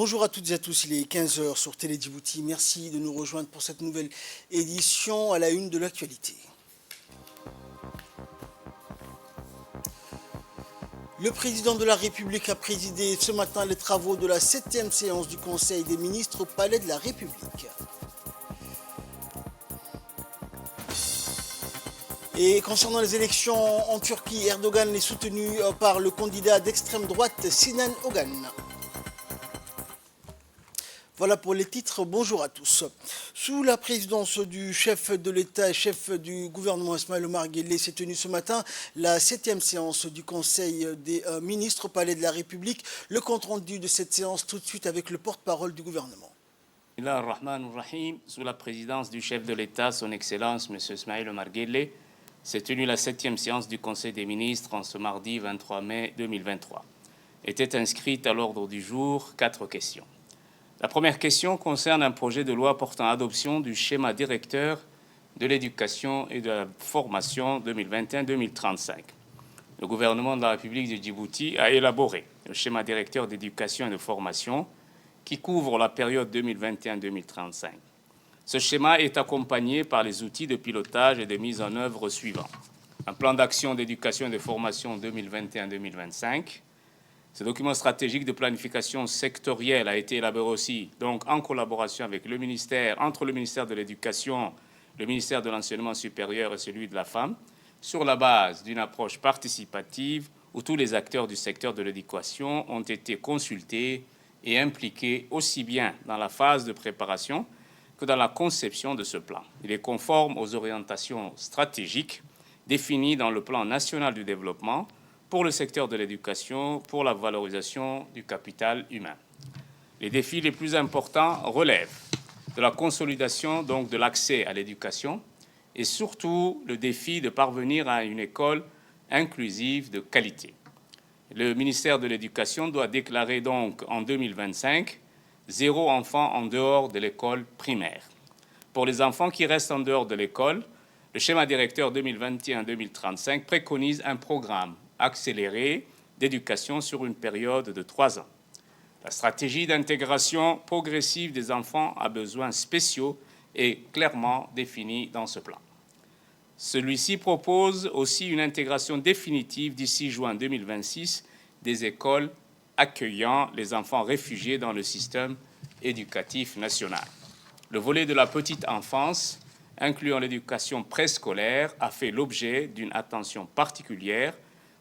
Bonjour à toutes et à tous, il est 15 heures sur Télé Djibouti. Merci de nous rejoindre pour cette nouvelle édition à la une de l'actualité. Le président de la République a présidé ce matin les travaux de la 7e séance du Conseil des ministres au Palais de la République. Et concernant les élections en Turquie, Erdogan est soutenu par le candidat d'extrême droite Sinan Ogan. Voilà pour les titres, bonjour à tous. Sous la présidence du chef de l'État et chef du gouvernement Ismaël Omar Guelleh s'est tenue ce matin la 7e séance du Conseil des ministres au Palais de la République. Le compte-rendu de cette séance tout de suite avec le porte-parole du gouvernement. Sous la présidence du chef de l'État, son Excellence M. Ismaël Omar Guelleh, s'est tenue la 7e séance du Conseil des ministres en ce mardi 23 mai 2023. Étaient inscrites à l'ordre du jour 4 questions. La première question concerne un projet de loi portant adoption du schéma directeur de l'éducation et de la formation 2021-2035. Le gouvernement de la République de Djibouti a élaboré le schéma directeur d'éducation et de formation qui couvre la période 2021-2035. Ce schéma est accompagné par les outils de pilotage et de mise en œuvre suivants. Un plan d'action d'éducation et de formation 2021-2025. Ce document stratégique de planification sectorielle a été élaboré aussi donc en collaboration avec le ministère, entre le ministère de l'Éducation, le ministère de l'Enseignement supérieur et celui de la Femme, sur la base d'une approche participative où tous les acteurs du secteur de l'éducation ont été consultés et impliqués aussi bien dans la phase de préparation que dans la conception de ce plan. Il est conforme aux orientations stratégiques définies dans le plan national du développement pour le secteur de l'éducation, pour la valorisation du capital humain. Les défis les plus importants relèvent de la consolidation donc de l'accès à l'éducation et surtout le défi de parvenir à une école inclusive de qualité. Le ministère de l'Éducation doit déclarer donc en 2025 0 enfant en dehors de l'école primaire. Pour les enfants qui restent en dehors de l'école, le schéma directeur 2021-2035 préconise un programme accéléré d'éducation sur une période de 3 ans. La stratégie d'intégration progressive des enfants à besoins spéciaux est clairement définie dans ce plan. Celui-ci propose aussi une intégration définitive d'ici juin 2026 des écoles accueillant les enfants réfugiés dans le système éducatif national. Le volet de la petite enfance, incluant l'éducation préscolaire, a fait l'objet d'une attention particulière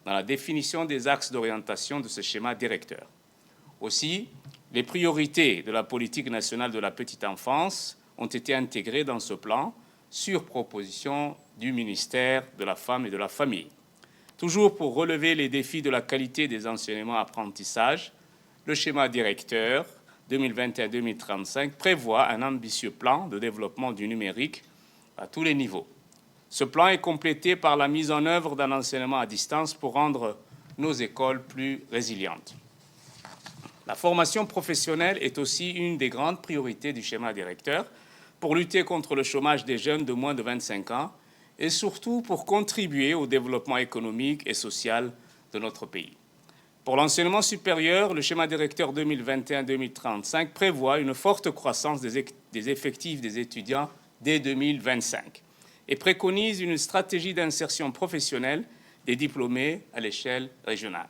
dans la définition des axes d'orientation de ce schéma directeur. Aussi, les priorités de la politique nationale de la petite enfance ont été intégrées dans ce plan sur proposition du ministère de la Femme et de la Famille. Toujours pour relever les défis de la qualité des enseignements-apprentissages, le schéma directeur 2021-2035 prévoit un ambitieux plan de développement du numérique à tous les niveaux. Ce plan est complété par la mise en œuvre d'un enseignement à distance pour rendre nos écoles plus résilientes. La formation professionnelle est aussi une des grandes priorités du schéma directeur pour lutter contre le chômage des jeunes de moins de 25 ans et surtout pour contribuer au développement économique et social de notre pays. Pour l'enseignement supérieur, le schéma directeur 2021-2035 prévoit une forte croissance des effectifs des étudiants dès 2025 et préconise une stratégie d'insertion professionnelle des diplômés à l'échelle régionale.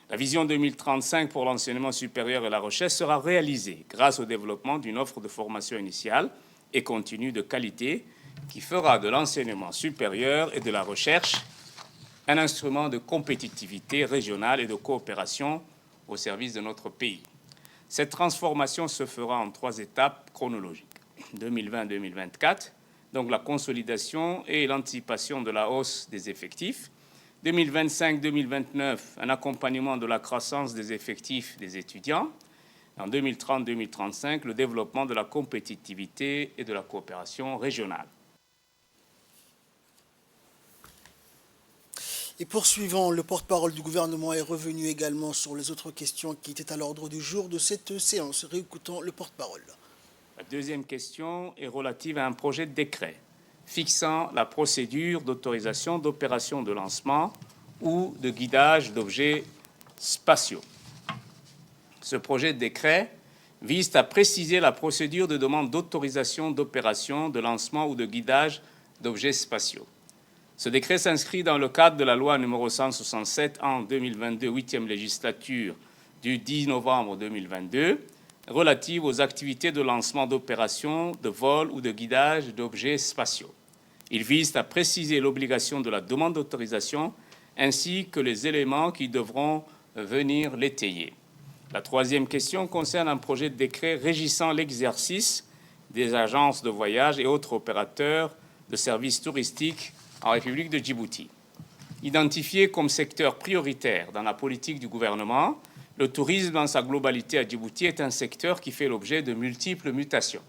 La vision 2035 pour l'enseignement supérieur et la recherche sera réalisée grâce au développement d'une offre de formation initiale et continue de qualité qui fera de l'enseignement supérieur et de la recherche un instrument de compétitivité régionale et de coopération au service de notre pays. Cette transformation se fera en 3 étapes chronologiques. 2020-2024, donc la consolidation et l'anticipation de la hausse des effectifs. 2025-2029, un accompagnement de la croissance des effectifs des étudiants. En 2030-2035, le développement de la compétitivité et de la coopération régionale. Et poursuivant, le porte-parole du gouvernement est revenu également sur les autres questions qui étaient à l'ordre du jour de cette séance. Réécoutons le porte-parole. La deuxième question est relative à un projet de décret fixant la procédure d'autorisation d'opération de lancement ou de guidage d'objets spatiaux. Ce projet de décret vise à préciser la procédure de demande d'autorisation d'opération, de lancement ou de guidage d'objets spatiaux. Ce décret s'inscrit dans le cadre de la loi numéro 167 en 2022, 8e législature du 10 novembre 2022, relative aux activités de lancement d'opérations, de vol ou de guidage d'objets spatiaux. Il vise à préciser l'obligation de la demande d'autorisation ainsi que les éléments qui devront venir l'étayer. La troisième question concerne un projet de décret régissant l'exercice des agences de voyage et autres opérateurs de services touristiques en République de Djibouti. Identifié comme secteur prioritaire dans la politique du gouvernement, le tourisme dans sa globalité à Djibouti est un secteur qui fait l'objet de multiples mutations.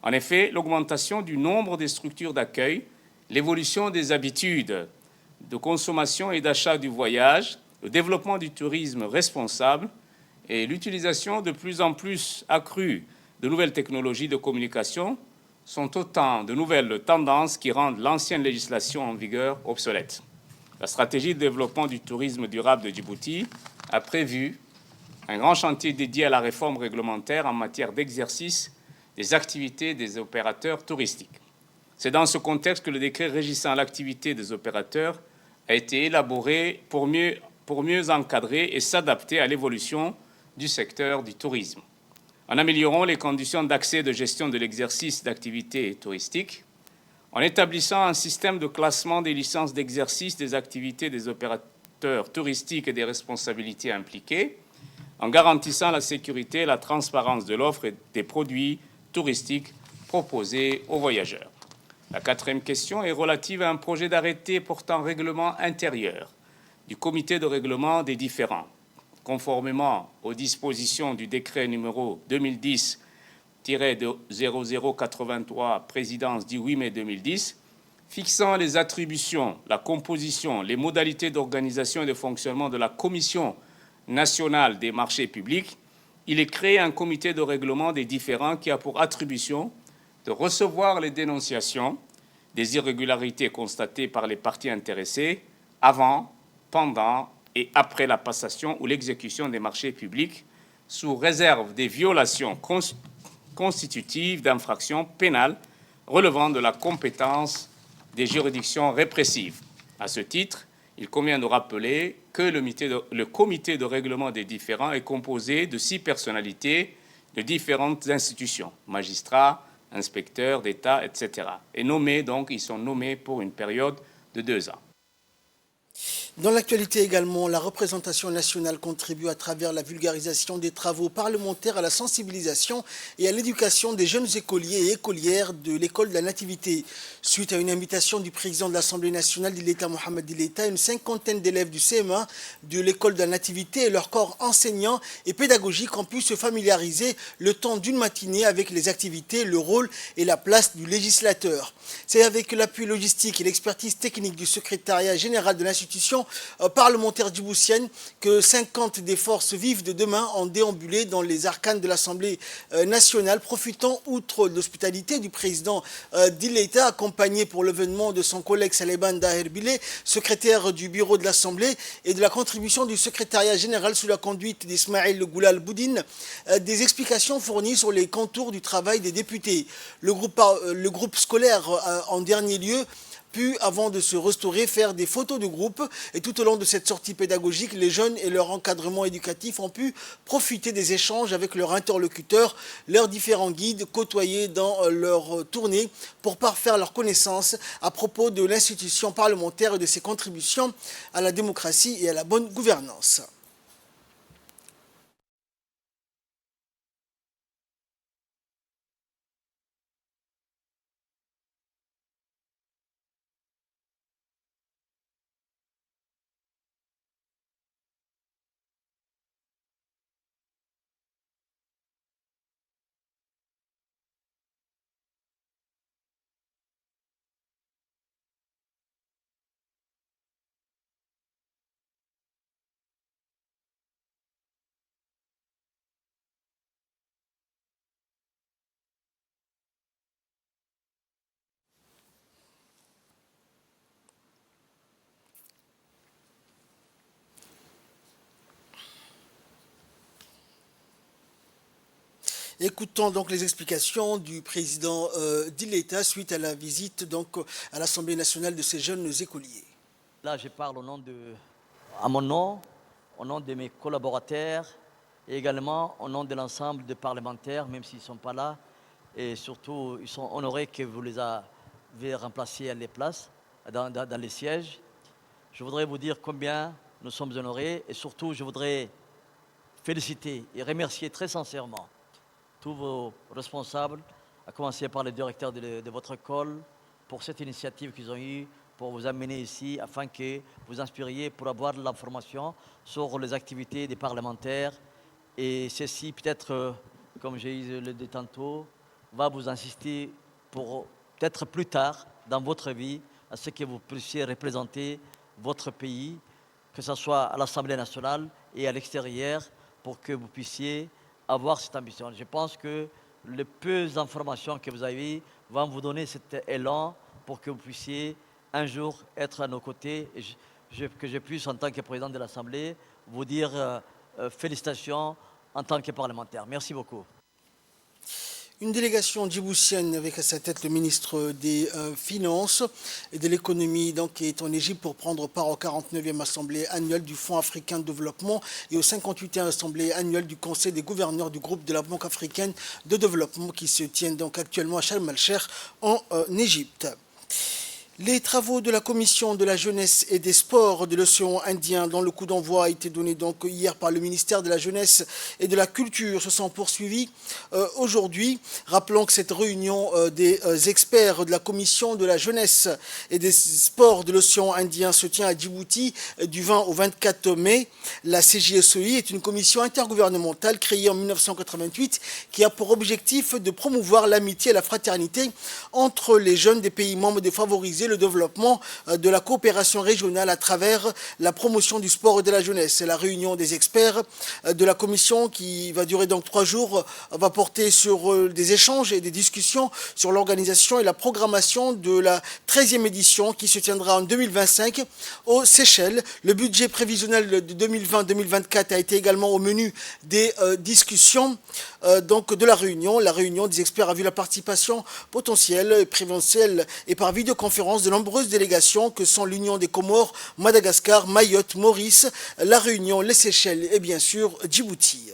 En effet, l'augmentation du nombre des structures d'accueil, l'évolution des habitudes de consommation et d'achat du voyage, le développement du tourisme responsable et l'utilisation de plus en plus accrue de nouvelles technologies de communication sont autant de nouvelles tendances qui rendent l'ancienne législation en vigueur obsolète. La stratégie de développement du tourisme durable de Djibouti a prévu un grand chantier dédié à la réforme réglementaire en matière d'exercice des activités des opérateurs touristiques. C'est dans ce contexte que le décret régissant l'activité des opérateurs a été élaboré pour mieux encadrer et s'adapter à l'évolution du secteur du tourisme. En améliorant les conditions d'accès et de gestion de l'exercice d'activités touristiques, en établissant un système de classement des licences d'exercice des activités des opérateurs touristiques et des responsabilités impliquées, en garantissant la sécurité et la transparence de l'offre et des produits touristiques proposés aux voyageurs. La quatrième question est relative à un projet d'arrêté portant règlement intérieur du comité de règlement des différends, conformément aux dispositions du décret numéro 2010-0083, présidence du 8 mai 2010, fixant les attributions, la composition, les modalités d'organisation et de fonctionnement de la Commission nationale des marchés publics, il est créé un comité de règlement des différends qui a pour attribution de recevoir les dénonciations des irrégularités constatées par les parties intéressées avant, pendant et après la passation ou l'exécution des marchés publics, sous réserve des violations constitutives d'infractions pénales relevant de la compétence des juridictions répressives. À ce titre, il convient de rappeler que le comité de règlement des différends est composé de 6 personnalités de différentes institutions, magistrats, inspecteurs d'État, etc. Et ils sont nommés pour une période de 2 ans. Dans l'actualité également, la représentation nationale contribue à travers la vulgarisation des travaux parlementaires à la sensibilisation et à l'éducation des jeunes écoliers et écolières de l'école de la Nativité. Suite à une invitation du président de l'Assemblée nationale d'Ileta, Mohamed Ileta, une cinquantaine d'élèves du CM1 de l'école de la Nativité et leurs corps enseignants et pédagogiques ont pu se familiariser le temps d'une matinée avec les activités, le rôle et la place du législateur. C'est avec l'appui logistique et l'expertise technique du secrétariat général de l'institution parlementaire djiboutienne que 50 des forces vives de demain ont déambulé dans les arcanes de l'Assemblée nationale, profitant outre l'hospitalité du président d'Ileta, accompagné pour l'événement de son collègue Saleban Daher Bile, secrétaire du bureau de l'Assemblée, et de la contribution du secrétariat général sous la conduite d'Ismaël Goulal Boudine, des explications fournies sur les contours du travail des députés. Le groupe scolaire, en dernier lieu, pu, avant de se restaurer, faire des photos de groupe. Et tout au long de cette sortie pédagogique, les jeunes et leur encadrement éducatif ont pu profiter des échanges avec leurs interlocuteurs, leurs différents guides côtoyés dans leur tournée pour parfaire leurs connaissances à propos de l'institution parlementaire et de ses contributions à la démocratie et à la bonne gouvernance. Écoutons donc les explications du président d'Ileta suite à la visite donc à l'Assemblée nationale de ces jeunes écoliers. Là, je parle à mon nom, au nom de mes collaborateurs et également au nom de l'ensemble des parlementaires, même s'ils ne sont pas là. Et surtout, ils sont honorés que vous les avez remplacés à les places, dans les sièges. Je voudrais vous dire combien nous sommes honorés et surtout, je voudrais féliciter et remercier très sincèrement tous vos responsables, à commencer par le directeur de votre école, pour cette initiative qu'ils ont eue, pour vous amener ici, afin que vous inspiriez pour avoir de l'information sur les activités des parlementaires. Et ceci, peut-être, comme j'ai dit tantôt, va vous insister pour peut-être plus tard dans votre vie, à ce que vous puissiez représenter votre pays, que ce soit à l'Assemblée nationale et à l'extérieur, pour que vous puissiez avoir cette ambition. Je pense que les peu d'informations que vous avez vont vous donner cet élan pour que vous puissiez un jour être à nos côtés et que je puisse, en tant que président de l'Assemblée, vous dire félicitations en tant que parlementaire. Merci beaucoup. Une délégation djiboutienne avec à sa tête le ministre des Finances et de l'économie donc, qui est en Égypte pour prendre part aux 49e Assemblée annuelle du Fonds africain de développement et aux 58e Assemblée annuelle du Conseil des gouverneurs du groupe de la Banque africaine de développement qui se tiennent donc actuellement à Sharm el-Sheikh en Égypte. Les travaux de la Commission de la Jeunesse et des Sports de l'Océan Indien, dont le coup d'envoi a été donné donc hier par le ministère de la Jeunesse et de la Culture, se sont poursuivis aujourd'hui. Rappelons que cette réunion des experts de la Commission de la Jeunesse et des Sports de l'Océan Indien se tient à Djibouti du 20 au 24 mai. La CJSOI est une commission intergouvernementale créée en 1988 qui a pour objectif de promouvoir l'amitié et la fraternité entre les jeunes des pays membres défavorisés, le développement de la coopération régionale à travers la promotion du sport et de la jeunesse. C'est la réunion des experts de la commission qui va durer donc 3 jours, va porter sur des échanges et des discussions sur l'organisation et la programmation de la 13e édition qui se tiendra en 2025 aux Seychelles. Le budget prévisionnel de 2020-2024 a été également au menu des discussions donc de la réunion. La réunion des experts a vu la participation potentielle et préventielle et par vidéoconférence de nombreuses délégations que sont l'Union des Comores, Madagascar, Mayotte, Maurice, La Réunion, les Seychelles et bien sûr Djibouti.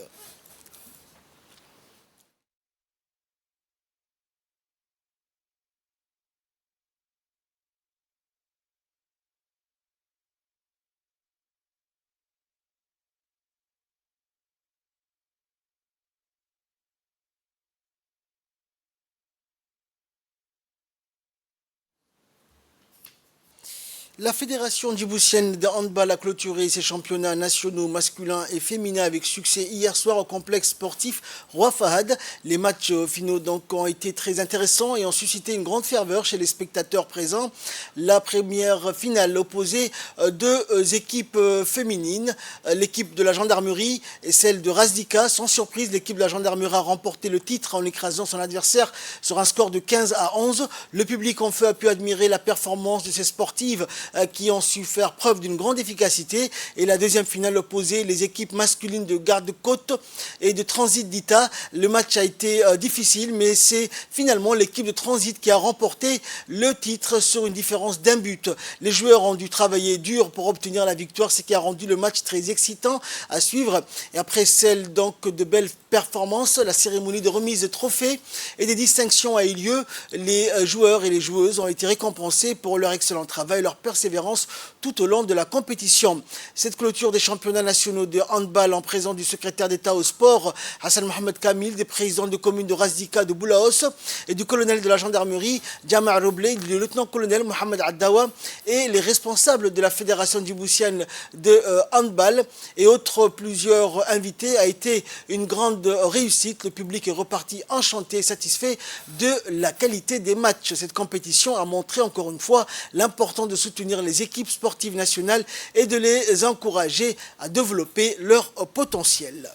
La Fédération djiboutienne de handball a clôturé ses championnats nationaux masculins et féminins avec succès hier soir au complexe sportif Roi Fahad. Les matchs finaux donc ont été très intéressants et ont suscité une grande ferveur chez les spectateurs présents. La première finale opposait deux équipes féminines, l'équipe de la gendarmerie et celle de Razdika. Sans surprise, l'équipe de la gendarmerie a remporté le titre en écrasant son adversaire sur un score de 15-11. Le public en feu a pu admirer la performance de ces sportives qui ont su faire preuve d'une grande efficacité. Et la deuxième finale opposait les équipes masculines de Garde-Côte et de Transit d'Ita. Le match a été difficile, mais c'est finalement l'équipe de Transit qui a remporté le titre sur une différence d'un but. Les joueurs ont dû travailler dur pour obtenir la victoire, ce qui a rendu le match très excitant à suivre. Et après celle donc de belles performances, la cérémonie de remise de trophées et des distinctions a eu lieu. Les joueurs et les joueuses ont été récompensés pour leur excellent travail, leur persévérance tout au long de la compétition. Cette clôture des championnats nationaux de handball en présence du secrétaire d'État au sport, Hassan Mohamed Kamil, des présidents de communes de Razdika, de Boulaos et du colonel de la gendarmerie, Jama' Roblé, du lieutenant-colonel Mohamed Addawa et les responsables de la fédération djiboutienne de handball et autres plusieurs invités a été une grande réussite. Le public est reparti enchanté et satisfait de la qualité des matchs. Cette compétition a montré encore une fois l'importance de soutenir les équipes sportives nationales et de les encourager à développer leur potentiel.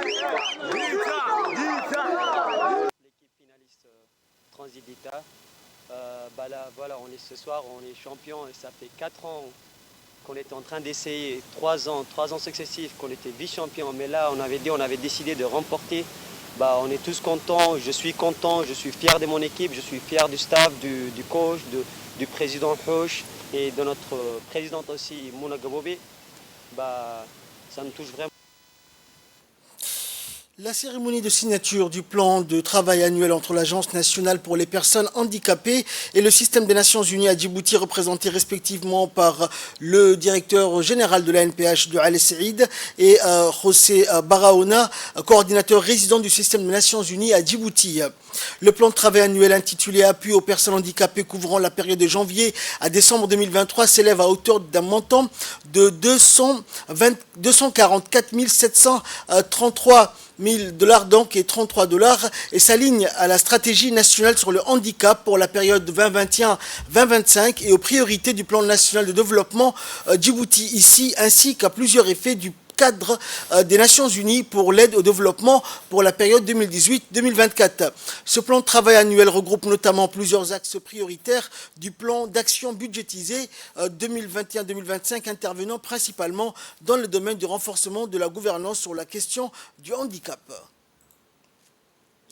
L'équipe finaliste Transit d'État. Là, voilà, on est ce soir, on est champion et ça fait 4 ans qu'on était en train d'essayer, 3 ans successifs qu'on était vice-champion. Mais là, on avait décidé de remporter. On est tous contents, je suis content, je suis fier de mon équipe, je suis fier du staff, du coach, du président Hoche et de notre présidente aussi, Mouna Gabobé. Ça me touche vraiment. La cérémonie de signature du plan de travail annuel entre l'Agence nationale pour les personnes handicapées et le système des Nations Unies à Djibouti, représenté respectivement par le directeur général de la NPH de Al Saïd et José Barahona, coordinateur résident du système des Nations Unies à Djibouti. Le plan de travail annuel intitulé Appui aux personnes handicapées couvrant la période de janvier à décembre 2023 s'élève à hauteur d'un montant de 244 733 $, donc, et 33 $ et s'aligne à la stratégie nationale sur le handicap pour la période 2021-2025 et aux priorités du plan national de développement Djibouti ici, ainsi qu'à plusieurs effets du cadre des Nations Unies pour l'aide au développement pour la période 2018-2024. Ce plan de travail annuel regroupe notamment plusieurs axes prioritaires du plan d'action budgétisé 2021-2025 intervenant principalement dans le domaine du renforcement de la gouvernance sur la question du handicap.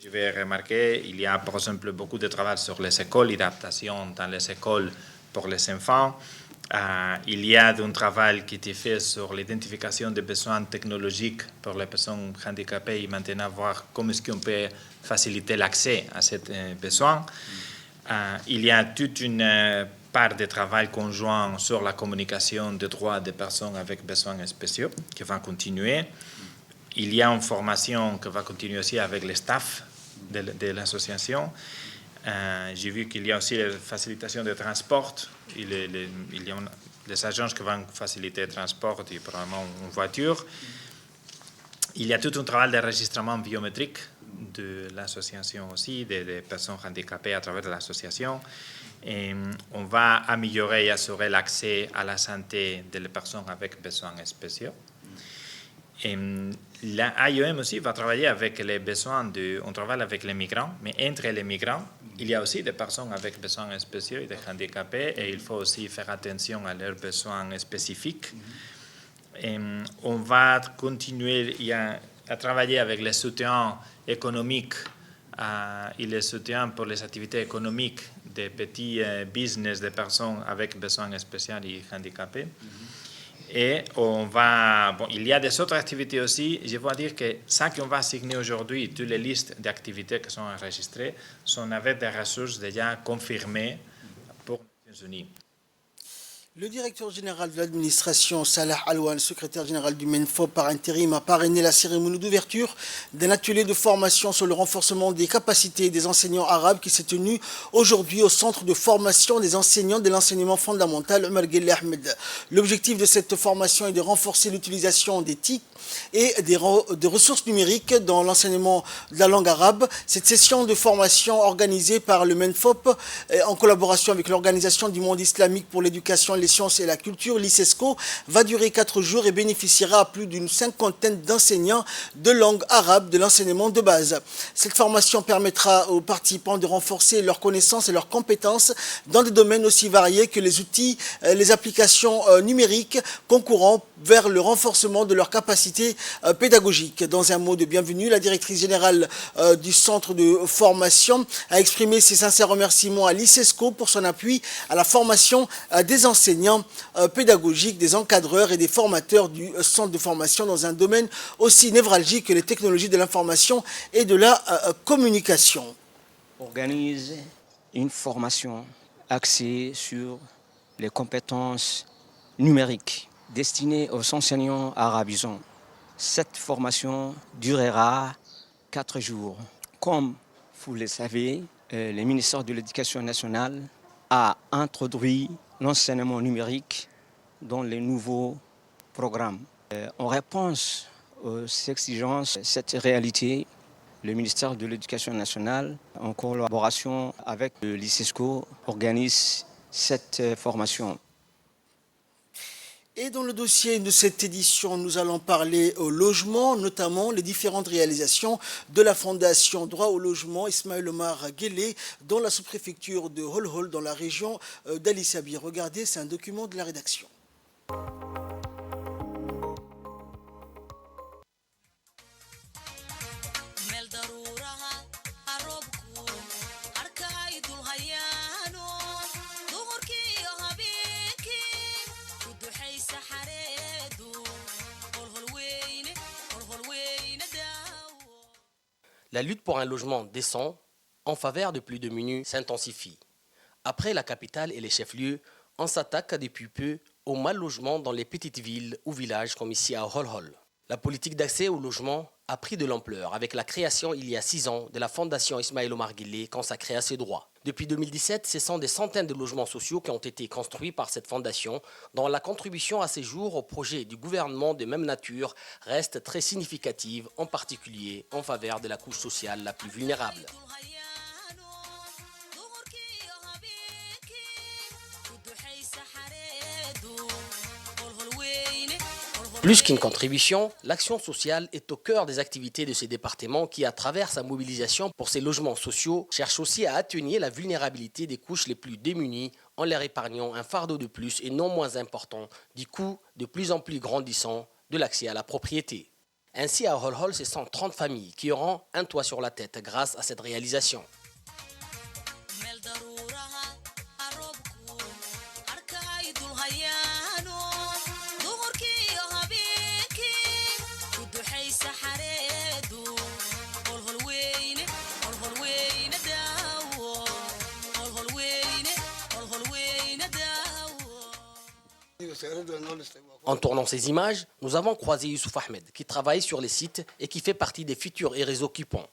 Je vais remarquer qu'il y a par exemple beaucoup de travail sur les écoles, l'adaptation dans les écoles pour les enfants. Il y a un travail qui est fait sur l'identification des besoins technologiques pour les personnes handicapées et maintenant voir comment est-ce qu'on peut faciliter l'accès à ces besoins. Il y a toute une part de travail conjoint sur la communication des droits des personnes avec besoins spéciaux qui va continuer. Il y a une formation qui va continuer aussi avec le staff de l'association. J'ai vu qu'il y a aussi la facilitation des transports. Il y a des agences qui vont faciliter le transport et probablement une voiture. Il y a tout un travail d'enregistrement biométrique de l'association aussi, des personnes handicapées à travers l'association. Et on va améliorer et assurer l'accès à la santé des personnes avec besoins spéciaux. Et l'AIOM aussi va travailler avec les besoins on travaille avec les migrants, mais entre les migrants, il y a aussi des personnes avec besoins spéciaux et des handicapés, et il faut aussi faire attention à leurs besoins spécifiques. Et on va continuer à travailler avec les soutiens économiques et les soutiens pour les activités économiques des petits business des personnes avec besoins spéciaux et handicapés. Et il y a des autres activités aussi. Je veux dire que ça qu'on va assigner aujourd'hui, toutes les listes d'activités qui sont enregistrées, sont avec des ressources déjà confirmées pour les Nations Unies. Le directeur général de l'administration, Salah Alouane, secrétaire général du MENFOP par intérim, a parrainé la cérémonie d'ouverture d'un atelier de formation sur le renforcement des capacités des enseignants arabes qui s'est tenu aujourd'hui au centre de formation des enseignants de l'enseignement fondamental Omar Guelleh Ahmed. L'objectif de cette formation est de renforcer l'utilisation des TIC et des ressources numériques dans l'enseignement de la langue arabe. Cette session de formation organisée par le MENFOP en collaboration avec l'Organisation du monde islamique pour l'éducation, les sciences et la culture, l'ICESCO, va durer 4 jours et bénéficiera à plus d'une 50aine d'enseignants de langue arabe de l'enseignement de base. Cette formation permettra aux participants de renforcer leurs connaissances et leurs compétences dans des domaines aussi variés que les outils, les applications numériques, concourant vers le renforcement de leurs capacités pédagogiques. Dans un mot de bienvenue, la directrice générale du centre de formation a exprimé ses sincères remerciements à l'ICESCO pour son appui à la formation des enseignants pédagogiques, des encadreurs et des formateurs du centre de formation dans un domaine aussi névralgique que les technologies de l'information et de la communication. Organise une formation axée sur les compétences numériques destinée aux enseignants arabisants. Cette formation durera 4 jours. Comme vous le savez, le ministère de l'Éducation nationale a introduit l'enseignement numérique dans les nouveaux programmes. En réponse aux exigences de cette réalité, le ministère de l'Éducation nationale, en collaboration avec l'ICESCO, organise cette formation. Et dans le dossier de cette édition, nous allons parler au logement, notamment les différentes réalisations de la Fondation Droit au logement Ismaël Omar Guelleh dans la sous-préfecture de Holhol, dans la région d'Ali Sabir. Regardez, c'est un document de la rédaction. La lutte pour un logement décent en faveur de plus démunis s'intensifie. Après la capitale et les chefs-lieux, on s'attaque depuis peu au mal logement dans les petites villes ou villages comme ici à Holhol. La politique d'accès au logement a pris de l'ampleur avec la création il y a 6 ans de la Fondation Ismaël Omar Guelleh consacrée à ces droits. Depuis 2017, ce sont des centaines de logements sociaux qui ont été construits par cette fondation, dont la contribution à ces jours au projet du gouvernement de même nature reste très significative, en particulier en faveur de la couche sociale la plus vulnérable. Plus qu'une contribution, l'action sociale est au cœur des activités de ces départements qui, à travers sa mobilisation pour ces logements sociaux, cherche aussi à atténuer la vulnérabilité des couches les plus démunies en leur épargnant un fardeau de plus et non moins important du coût de plus en plus grandissant de l'accès à la propriété. Ainsi, à Holhol, ce sont 30 familles qui auront un toit sur la tête grâce à cette réalisation. En tournant ces images, nous avons croisé Youssouf Ahmed, qui travaille sur les sites et qui fait partie des futurs et réseaux occupants.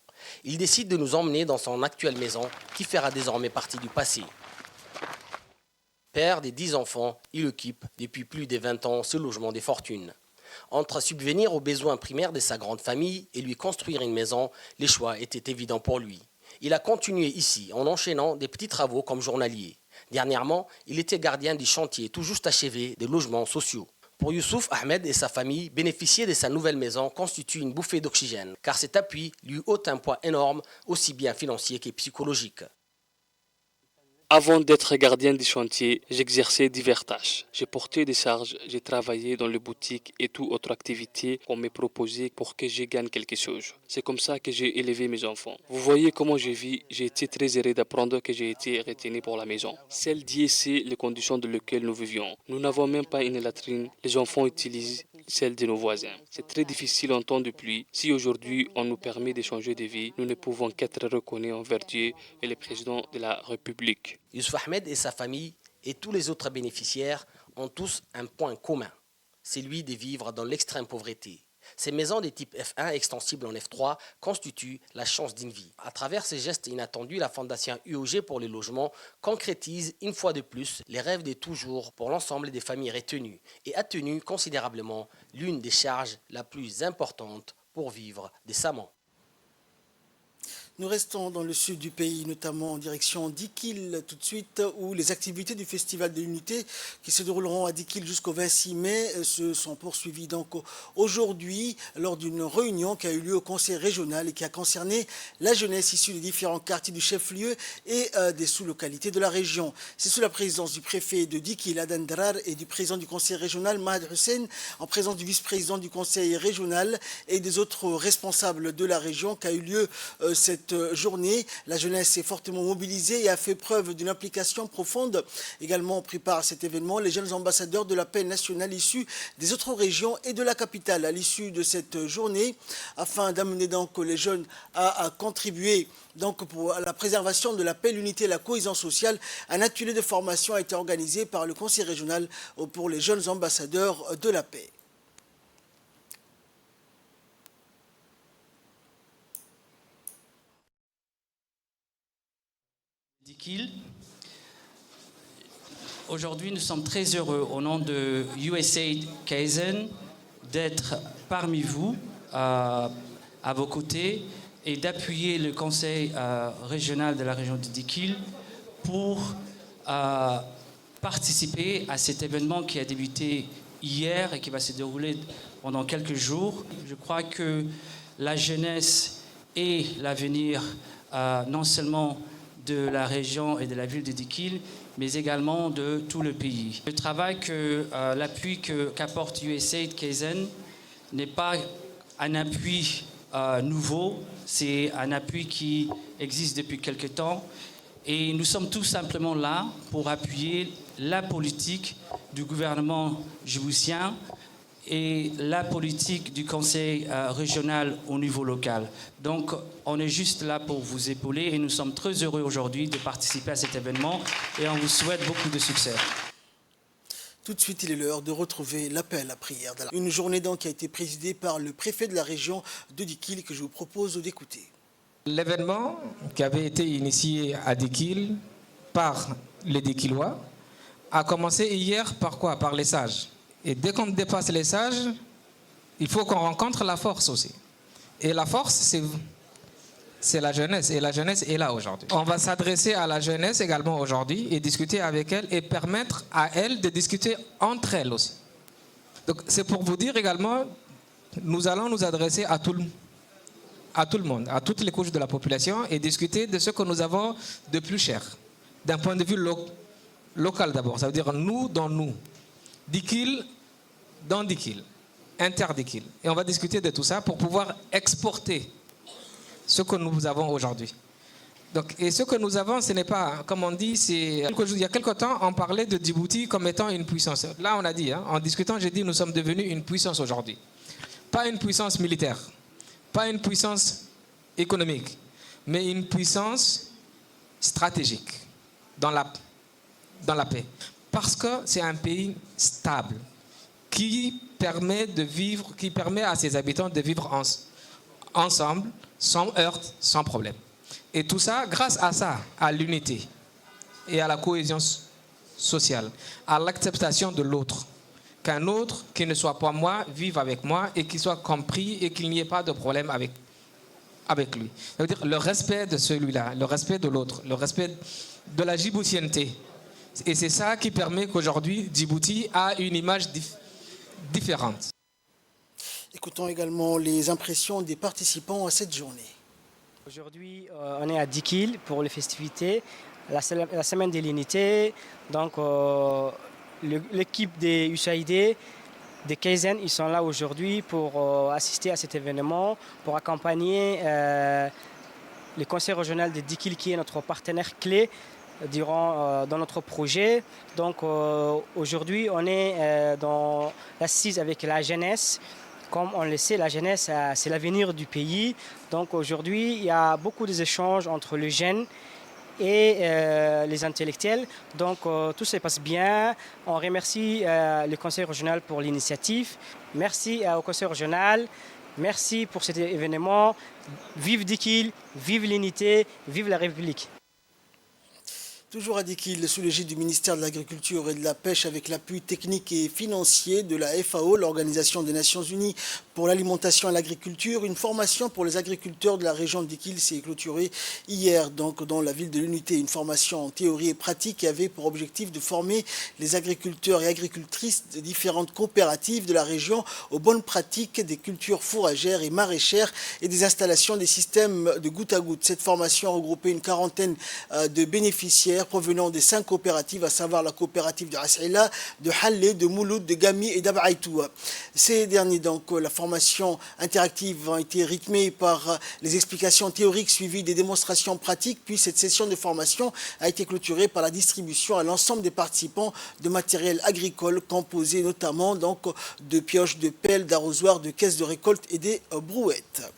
Il décide de nous emmener dans son actuelle maison, qui fera désormais partie du passé. Père des 10 enfants, il occupe depuis plus de 20 ans ce logement des fortunes. Entre subvenir aux besoins primaires de sa grande famille et lui construire une maison, les choix étaient évidents pour lui. Il a continué ici en enchaînant des petits travaux comme journalier. Dernièrement, il était gardien du chantier tout juste achevé des logements sociaux. Pour Youssouf Ahmed et sa famille, bénéficier de sa nouvelle maison constitue une bouffée d'oxygène, car cet appui lui ôte un poids énorme, aussi bien financier que psychologique. Avant d'être gardien du chantier, j'exerçais diverses tâches. J'ai porté des charges, j'ai travaillé dans les boutiques et toute autre activité qu'on m'a proposée pour que je gagne quelque chose. C'est comme ça que j'ai élevé mes enfants. Vous voyez comment je vis, j'ai été très heureux d'apprendre que j'ai été retenu pour la maison. Celle d'ici, les conditions dans lesquelles nous vivions. Nous n'avons même pas une latrine, les enfants utilisent celle de nos voisins. C'est très difficile en temps de pluie. Si aujourd'hui on nous permet de changer de vie, nous ne pouvons qu'être reconnus envers Dieu et le président de la République. Youssouf Ahmed et sa famille et tous les autres bénéficiaires ont tous un point commun, c'est celui de vivre dans l'extrême pauvreté. Ces maisons de type F1 extensibles en F3 constituent la chance d'une vie. À travers ces gestes inattendus, la Fondation UOG pour les logements concrétise une fois de plus les rêves de toujours pour l'ensemble des familles retenues et atténue considérablement l'une des charges la plus importante pour vivre décemment. Nous restons dans le sud du pays, notamment en direction d'Ikil tout de suite, où les activités du Festival de l'Unité qui se dérouleront à Ikil jusqu'au 26 mai se sont poursuivies donc aujourd'hui lors d'une réunion qui a eu lieu au conseil régional et qui a concerné la jeunesse issue des différents quartiers du chef-lieu et des sous-localités de la région. C'est sous la présidence du préfet de Ikil, Adan Drar, et du président du conseil régional, Mahad Hussein, en présence du vice-président du conseil régional et des autres responsables de la région qu'a eu lieu cette journée. La jeunesse est fortement mobilisée et a fait preuve d'une implication profonde. Également, on prépare cet événement les jeunes ambassadeurs de la paix nationale issus des autres régions et de la capitale à l'issue de cette journée, afin d'amener donc les jeunes à contribuer donc pour la préservation de la paix, l'unité et la cohésion sociale. Un atelier de formation a été organisé par le conseil régional pour les jeunes ambassadeurs de la paix. Aujourd'hui, nous sommes très heureux, au nom de USAID Kaizen, d'être parmi vous, à vos côtés, et d'appuyer le conseil régional de la région de Dikil pour participer à cet événement qui a débuté hier et qui va se dérouler pendant quelques jours. Je crois que la jeunesse est l'avenir non seulement de la région et de la ville de Dikil, mais également de tout le pays. Le travail l'appui qu'apporte USAID Kaizen n'est pas un appui nouveau, c'est un appui qui existe depuis quelque temps. Et nous sommes tout simplement là pour appuyer la politique du gouvernement djiboutien et la politique du conseil régional au niveau local. Donc, on est juste là pour vous épauler et nous sommes très heureux aujourd'hui de participer à cet événement et on vous souhaite beaucoup de succès. Tout de suite, il est l'heure de retrouver l'appel à la prière d'Allah. Une journée donc qui a été présidée par le préfet de la région de Dikil que je vous propose d'écouter. L'événement qui avait été initié à Dikil par les Dikilois a commencé hier par quoi? Par les sages. Et dès qu'on dépasse les sages, il faut qu'on rencontre la force aussi. Et la force, c'est la jeunesse. Et la jeunesse est là aujourd'hui. On va s'adresser à la jeunesse également aujourd'hui et discuter avec elle et permettre à elle de discuter entre elles aussi. Donc c'est pour vous dire également, nous allons nous adresser à tout le monde, à toutes les couches de la population et discuter de ce que nous avons de plus cher. D'un point de vue local d'abord, ça veut dire nous dans nous. Dikil dans Dikil, inter-Dikil. Et on va discuter de tout ça pour pouvoir exporter ce que nous avons aujourd'hui. Donc, et ce que nous avons, ce n'est pas, comme on dit, il y a quelque temps, on parlait de Djibouti comme étant une puissance. Là, on a dit, en discutant, j'ai dit, nous sommes devenus une puissance aujourd'hui. Pas une puissance militaire, pas une puissance économique, mais une puissance stratégique dans la paix. Parce que c'est un pays stable qui permet à ses habitants de vivre ensemble, sans heurts, sans problème. Et tout ça, grâce à ça, à l'unité et à la cohésion sociale, à l'acceptation de l'autre. Qu'un autre qui ne soit pas moi vive avec moi et qu'il soit compris et qu'il n'y ait pas de problème avec lui. Ça veut dire le respect de celui-là, le respect de l'autre, le respect de la djiboutienneté. Et c'est ça qui permet qu'aujourd'hui, Djibouti a une image différente. Écoutons également les impressions des participants à cette journée. Aujourd'hui, on est à Dikil pour les festivités, la semaine de l'unité. Donc, l'équipe des USAID, des Kaizen, ils sont là aujourd'hui pour assister à cet événement, pour accompagner le conseil régional de Dikil qui est notre partenaire clé dans notre projet. Donc aujourd'hui, on est dans l'assise avec la jeunesse. Comme on le sait, la jeunesse, c'est l'avenir du pays. Donc aujourd'hui, il y a beaucoup d'échanges entre les jeunes et les intellectuels. Donc tout se passe bien. On remercie le conseil régional pour l'initiative. Merci au conseil régional. Merci pour cet événement. Vive Dikil, vive l'unité, vive la République. Toujours à Dikil, sous l'égide du ministère de l'Agriculture et de la Pêche, avec l'appui technique et financier de la FAO, l'Organisation des Nations Unies pour l'alimentation et l'agriculture, une formation pour les agriculteurs de la région de Dikil s'est clôturée hier, donc dans la ville de l'Unité. Une formation en théorie et pratique qui avait pour objectif de former les agriculteurs et agricultrices de différentes coopératives de la région aux bonnes pratiques des cultures fourragères et maraîchères et des installations des systèmes de goutte à goutte. Cette formation a regroupé une quarantaine de bénéficiaires provenant des 5 coopératives, à savoir la coopérative de As'ila, de Halle, de Mouloud, de Gami et d'Abaïtoua. Ces derniers, donc, la formation interactive a été rythmée par les explications théoriques suivies des démonstrations pratiques, puis cette session de formation a été clôturée par la distribution à l'ensemble des participants de matériel agricole composé notamment donc, de pioches, de pelles, d'arrosoirs, de caisses de récolte et des brouettes.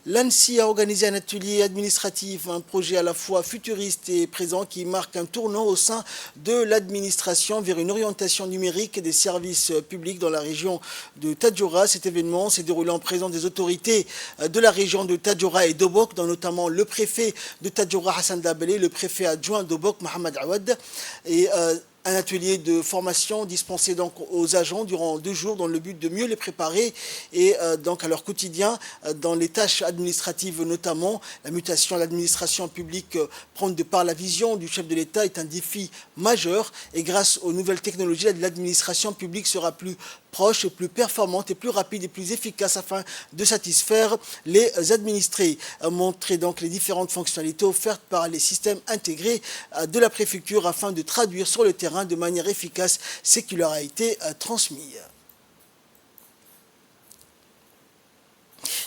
L'ANSSI a organisé un atelier administratif, un projet à la fois futuriste et présent qui marque un tournant au sein de l'administration vers une orientation numérique des services publics dans la région de Tadjoura. Cet événement s'est déroulé en présence des autorités de la région de Tadjoura et d'Obok, dont notamment le préfet de Tadjoura Hassan Dabelé, le préfet adjoint d'Obok Mohamed Awad et Un atelier de formation dispensé donc aux agents durant 2 jours dans le but de mieux les préparer et donc à leur quotidien dans les tâches administratives notamment. La mutation à l'administration publique prendre de par la vision du chef de l'État est un défi majeur et grâce aux nouvelles technologies, l'administration publique sera plus proche, plus performante et plus rapide et plus efficace afin de satisfaire les administrés. Montrer donc les différentes fonctionnalités offertes par les systèmes intégrés de la préfecture afin de traduire sur le terrain de manière efficace ce qui leur a été transmis.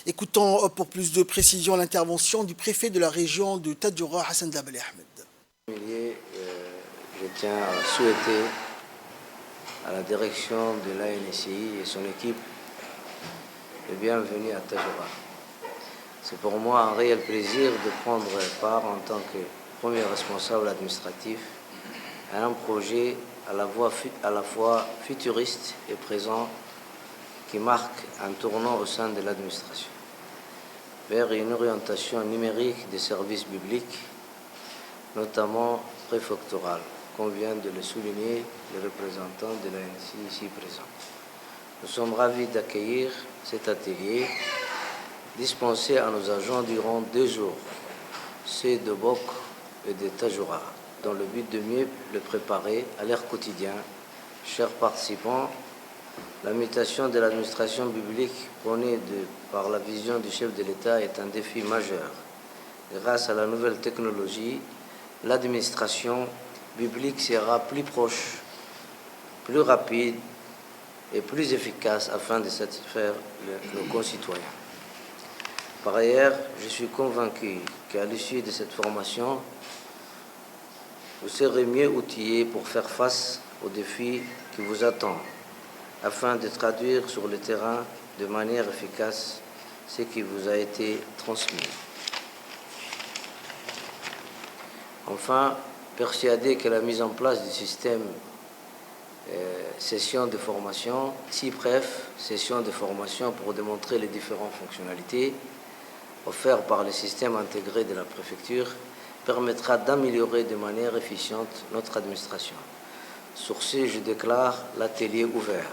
Écoutons pour plus de précision l'intervention du préfet de la région de Tadjoura, Hassan Dabali Ahmed. Je tiens à souhaiter à la direction de l'ANSI et son équipe le bienvenue à Tadjoura. C'est pour moi un réel plaisir de prendre part en tant que premier responsable administratif à un projet à la fois futuriste et présent qui marque un tournant au sein de l'administration vers une orientation numérique des services publics, notamment préfectorale, comme vient de le souligner le représentant de l'ANSI ici présent. Nous sommes ravis d'accueillir cet atelier dispensé à nos agents durant 2 jours, ceux de Bok et de Tadjoura, dans le but de mieux le préparer à leur quotidien. Chers participants, la mutation de l'administration publique prônée par la vision du chef de l'État est un défi majeur. Grâce à la nouvelle technologie, l'administration publique sera plus proche, plus rapide et plus efficace afin de satisfaire nos concitoyens. Par ailleurs, je suis convaincu qu'à l'issue de cette formation, vous serez mieux outillés pour faire face aux défis qui vous attendent, afin de traduire sur le terrain de manière efficace ce qui vous a été transmis. Enfin, persuadé que la mise en place du système session de formation, SIPREF, session de formation pour démontrer les différentes fonctionnalités offertes par le système intégré de la préfecture, permettra d'améliorer de manière efficiente notre administration. Sur ce, je déclare l'atelier ouvert.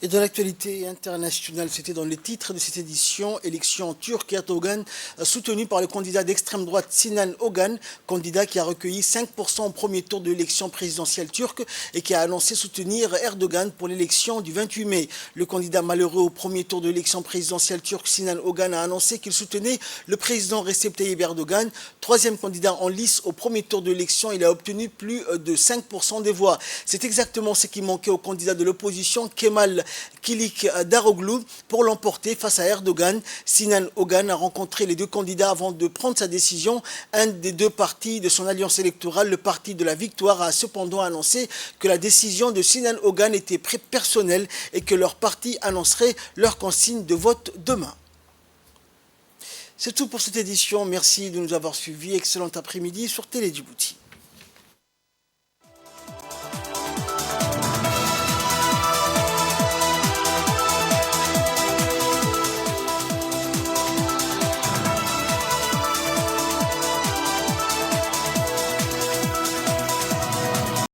Et dans l'actualité internationale, c'était dans les titres de cette édition, élection turque Erdogan, soutenu par le candidat d'extrême droite Sinan Ogan, candidat qui a recueilli 5% au premier tour de l'élection présidentielle turque et qui a annoncé soutenir Erdogan pour l'élection du 28 mai. Le candidat malheureux au premier tour de l'élection présidentielle turque, Sinan Ogan, a annoncé qu'il soutenait le président Recep Tayyip Erdogan. Troisième candidat en lice au premier tour de l'élection, il a obtenu plus de 5% des voix. C'est exactement ce qui manquait au candidat de l'opposition, Kemal Kilik Daroglu, pour l'emporter face à Erdogan. Sinan Ogan a rencontré les 2 candidats avant de prendre sa décision. Un des 2 partis de son alliance électorale, le Parti de la Victoire, a cependant annoncé que la décision de Sinan Ogan était personnelle et que leur parti annoncerait leur consigne de vote demain. C'est tout pour cette édition. Merci de nous avoir suivis. Excellent après-midi sur Télé Djibouti.